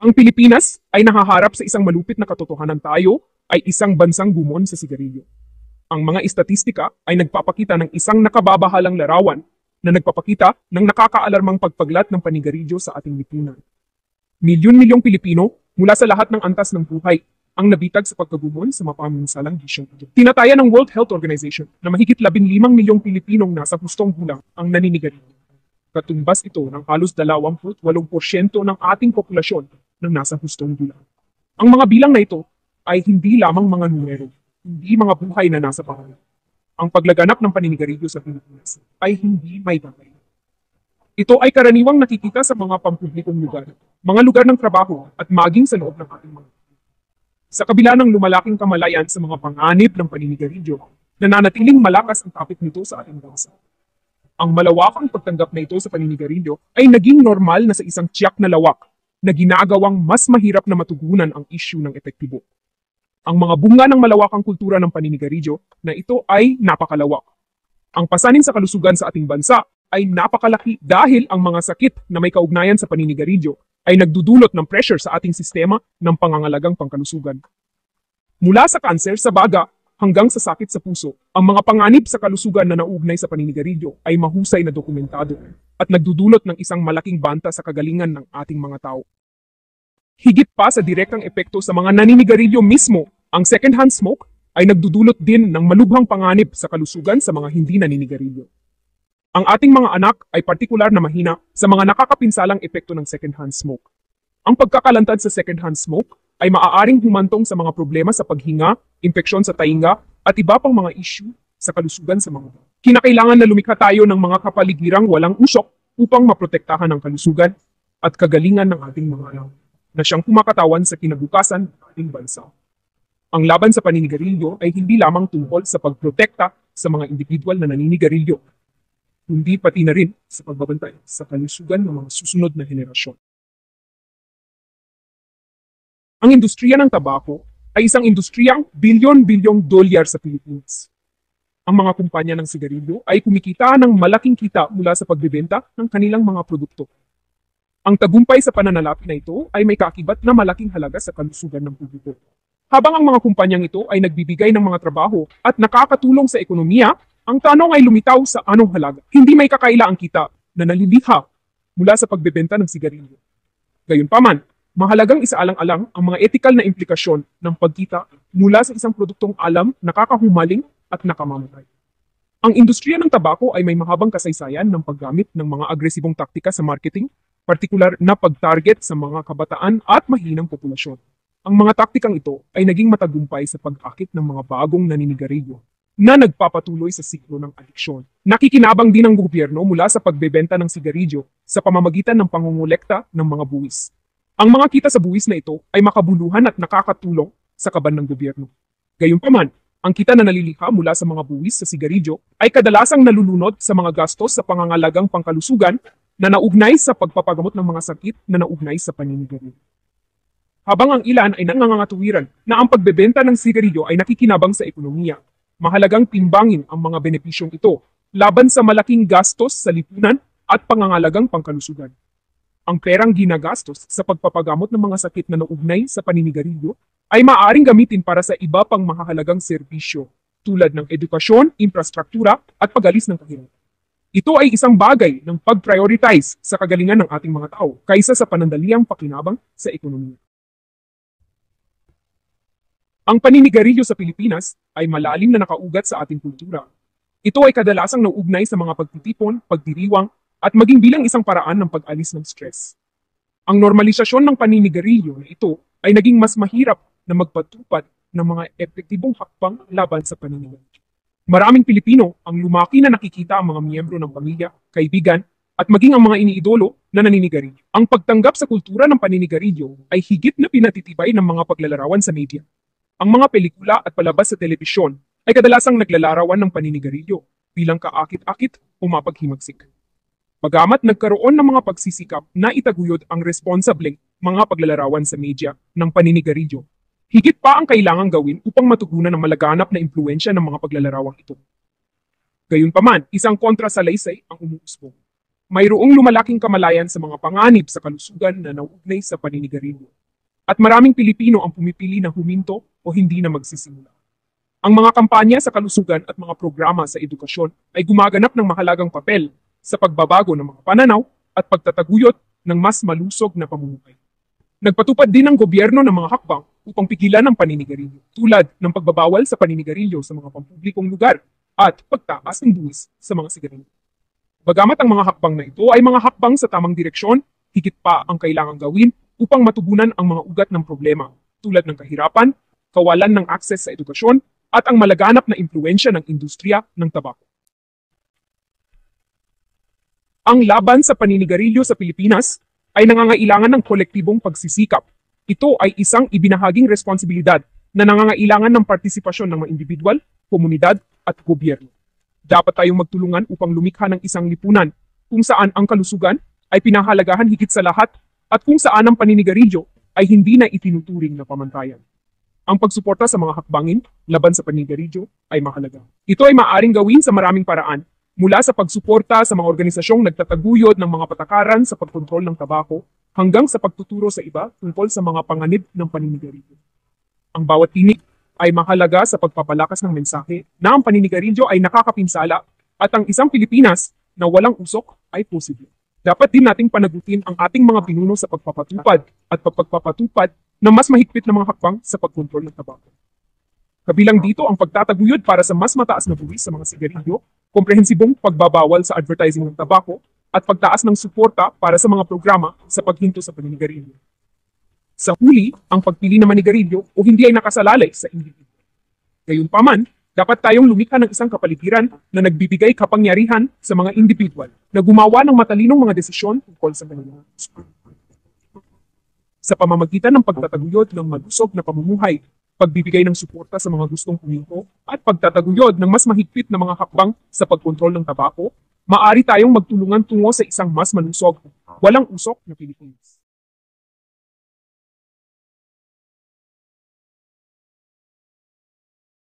Ang Pilipinas ay nahaharap sa isang malupit na katotohanan. Tayo ay isang bansang gumon sa sigarilyo. Ang mga istatistika ay nagpapakita ng isang nakababahalang larawan na nagpapakita ng nakakaalarmang pagpaglat ng panigarilyo sa ating lipunan. Milyon-milyong Pilipino mula sa lahat ng antas ng buhay ang nabitag sa pagkagumon sa mapaminsalang bisyong ito. Tinataya ng World Health Organization na mahigit 15 milyong Pilipinong nasa hustong gulang ang naninigarilyo. Katumbas ito ng halos 28% ng ating populasyon ng nasa hustong gulang. Ang mga bilang na ito ay hindi lamang mga numero, hindi mga buhay na nasa pangalan. Ang paglaganap ng paninigarilyo sa Pilipinas ay hindi may bagay. Ito ay karaniwang nakikita sa mga pampublikong lugar, mga lugar ng trabaho at maging sa loob ng ating mga. Sa kabila ng lumalaking kamalayan sa mga panganib ng paninigarilyo, nananatiling malakas ang topic nito sa ating bansa. Ang malawakang pagtanggap na ito sa paninigarilyo ay naging normal na sa isang tiyak na lawak na ginagawang mas mahirap na matugunan ang issue ng epektibo. Ang mga bunga ng malawakang kultura ng paninigarilyo na ito ay napakalawak. Ang pasanin sa kalusugan sa ating bansa ay napakalaki dahil ang mga sakit na may kaugnayan sa paninigarilyo ay nagdudulot ng pressure sa ating sistema ng pangangalagang pangkalusugan. Mula sa kanser sa baga hanggang sa sakit sa puso, ang mga panganib sa kalusugan na nauugnay sa paninigarilyo ay mahusay na dokumentado at nagdudulot ng isang malaking banta sa kagalingan ng ating mga tao. Higit pa sa direktang epekto sa mga naninigarilyo mismo, ang second-hand smoke ay nagdudulot din ng malubhang panganib sa kalusugan sa mga hindi naninigarilyo. Ang ating mga anak ay partikular na mahina sa mga nakakapinsalang epekto ng second-hand smoke. Ang pagkakalantad sa second-hand smoke ay maaaring humantong sa mga problema sa paghinga, impeksyon sa tainga, at iba pang mga issue sa kalusugan sa mga tao. Kinakailangan na lumikha tayo ng mga kapaligirang walang usok upang maprotektahan ang kalusugan at kagalingan ng ating mga anak na siyang kumakatawan sa kinabukasan ng ating bansa. Ang laban sa paninigarilyo ay hindi lamang tungkol sa pagprotekta sa mga individual na naninigarilyo, kundi pati na rin sa pagbabantay sa kalusugan ng mga susunod na henerasyon. Ang industriya ng tabako ay isang industriyang bilyon-bilyong dolyar sa Pilipinas. Ang mga kumpanya ng sigarilyo ay kumikita ng malaking kita mula sa pagbebenta ng kanilang mga produkto. Ang tagumpay sa pananalapi na ito ay may kaakibat na malaking halaga sa kalusugan ng publiko. Habang ang mga kumpanyang ito ay nagbibigay ng mga trabaho at nakakatulong sa ekonomiya, ang tanong ay lumitaw sa anong halaga. Hindi may kakaila ang kita na naliliha mula sa pagbebenta ng sigarilyo. Gayunpaman, mahalagang isaalang-alang ang mga ethical na implikasyon ng pagkita mula sa isang produktong alam, nakakahumaling at nakamamatay. Ang industriya ng tabako ay may mahabang kasaysayan ng paggamit ng mga agresibong taktika sa marketing, partikular na pag-target sa mga kabataan at mahinang populasyon. Ang mga taktikang ito ay naging matagumpay sa pag-akit ng mga bagong naninigarilyo na nagpapatuloy sa siklo ng adiksyon. Nakikinabang din ang gobyerno mula sa pagbebenta ng sigarilyo sa pamamagitan ng pangungulekta ng mga buwis. Ang mga kita sa buwis na ito ay makabuluhan at nakakatulong sa kaban ng gobyerno. Gayunpaman, ang kita na nalilikha mula sa mga buwis sa sigarilyo ay kadalasang nalulunod sa mga gastos sa pangangalagang pangkalusugan na naugnay sa pagpapagamot ng mga sakit na naugnay sa paninigarilyo. Habang ang ilan ay nangangatuwiran na ang pagbebenta ng sigarilyo ay nakikinabang sa ekonomiya, mahalagang timbangin ang mga benepisyong ito laban sa malaking gastos sa lipunan at pangangalagang pangkalusugan. Ang perang ginagastos sa pagpapagamot ng mga sakit na naugnay sa paninigarilyo ay maaaring gamitin para sa iba pang mahahalagang serbisyo tulad ng edukasyon, infrastruktura at pag-alis ng kahirapan. Ito ay isang bagay ng pag-prioritize sa kagalingan ng ating mga tao kaysa sa panandaliang pakinabang sa ekonomiya. Ang paninigarilyo sa Pilipinas ay malalim na nakaugat sa ating kultura. Ito ay kadalasang nauugnay sa mga pagtitipon, pagdiriwang, at maging bilang isang paraan ng pag-alis ng stress. Ang normalisasyon ng paninigarilyo na ito ay naging mas mahirap na magpatupad ng mga epektibong hakbang laban sa paninigarilyo. Maraming Pilipino ang lumaki na nakikita ang mga miyembro ng pamilya, kaibigan, at maging ang mga iniidolo na naninigarilyo. Ang pagtanggap sa kultura ng paninigarilyo ay higit na pinatitibay ng mga paglalarawan sa media. Ang mga pelikula at palabas sa telebisyon ay kadalasang naglalarawan ng paninigarilyo bilang kaakit-akit o mapaghimagsik. Bagamat nagkaroon ng mga pagsisikap na itaguyod ang responsableng mga paglalarawan sa media ng paninigarilyo, higit pa ang kailangang gawin upang matugunan ang malaganap na impluensya ng mga paglalarawang ito. Gayunpaman, isang kontrasalaysay ang umuusbong. mayroong lumalaking kamalayan sa mga panganib sa kalusugan na nauugnay sa paninigarilyo. At maraming Pilipino ang pumipili na huminto o hindi na magsisimula. Ang mga kampanya sa kalusugan at mga programa sa edukasyon ay gumaganap ng mahalagang papel sa pagbabago ng mga pananaw at pagtataguyod ng mas malusog na pamumuhay. Nagpatupad din ang gobyerno ng mga hakbang upang pigilan ang paninigarilyo, tulad ng pagbabawal sa paninigarilyo sa mga pampublikong lugar at pagtaas ng buwis sa mga sigarilyo. Bagamat ang mga hakbang na ito ay mga hakbang sa tamang direksyon, higit pa ang kailangang gawin upang matugunan ang mga ugat ng problema tulad ng kahirapan, kawalan ng akses sa edukasyon, at ang malaganap na impluensya ng industriya ng tabako. Ang laban sa paninigarilyo sa Pilipinas ay nangangailangan ng kolektibong pagsisikap. Ito ay isang ibinahaging responsibilidad na nangangailangan ng partisipasyon ng mga individual, komunidad at gobyerno. Dapat tayong magtulungan upang lumikha ng isang lipunan kung saan ang kalusugan ay pinahalagahan higit sa lahat at kung saan ang paninigarilyo ay hindi na itinuturing na pamantayan. Ang pagsuporta sa mga hakbangin laban sa paninigarilyo ay mahalaga. Ito ay maaaring gawin sa maraming paraan, mula sa pagsuporta sa mga organisasyong nagtataguyod ng mga patakaran sa pagkontrol ng tabako hanggang sa pagtuturo sa iba tungkol sa mga panganib ng paninigarilyo. Ang bawat tinig ay mahalaga sa pagpapalakas ng mensahe na ang paninigarilyo ay nakakapinsala at ang isang Pilipinas na walang usok ay posible. Dapat din nating panagutin ang ating mga pinuno sa pagpapatupad at pagpapatupad ng mas mahigpit na mga hakbang sa pagkontrol ng tabako. Kabilang dito ang pagtataguyod para sa mas mataas na buwis sa mga sigarilyo, komprehensibong pagbabawal sa advertising ng tabako, at pagtaas ng suporta para sa mga programa sa paghinto sa paninigarilyo. Sa huli, ang pagpili ng manigarilyo o hindi ay nakasalalay sa individuo. Gayunpaman, dapat tayong lumikha ng isang kapaligiran na nagbibigay kapangyarihan sa mga individual na gumawa ng matalinong mga desisyon tungkol sa kanilang kalusugan. Sa pamamagitan ng pagtataguyod ng malusog na pamumuhay, pagbibigay ng suporta sa mga gustong huminto, at pagtataguyod ng mas mahigpit na mga hakbang sa pagkontrol ng tabako, maaari tayong magtulungan tungo sa isang mas malusog, walang usok na Pilipinas.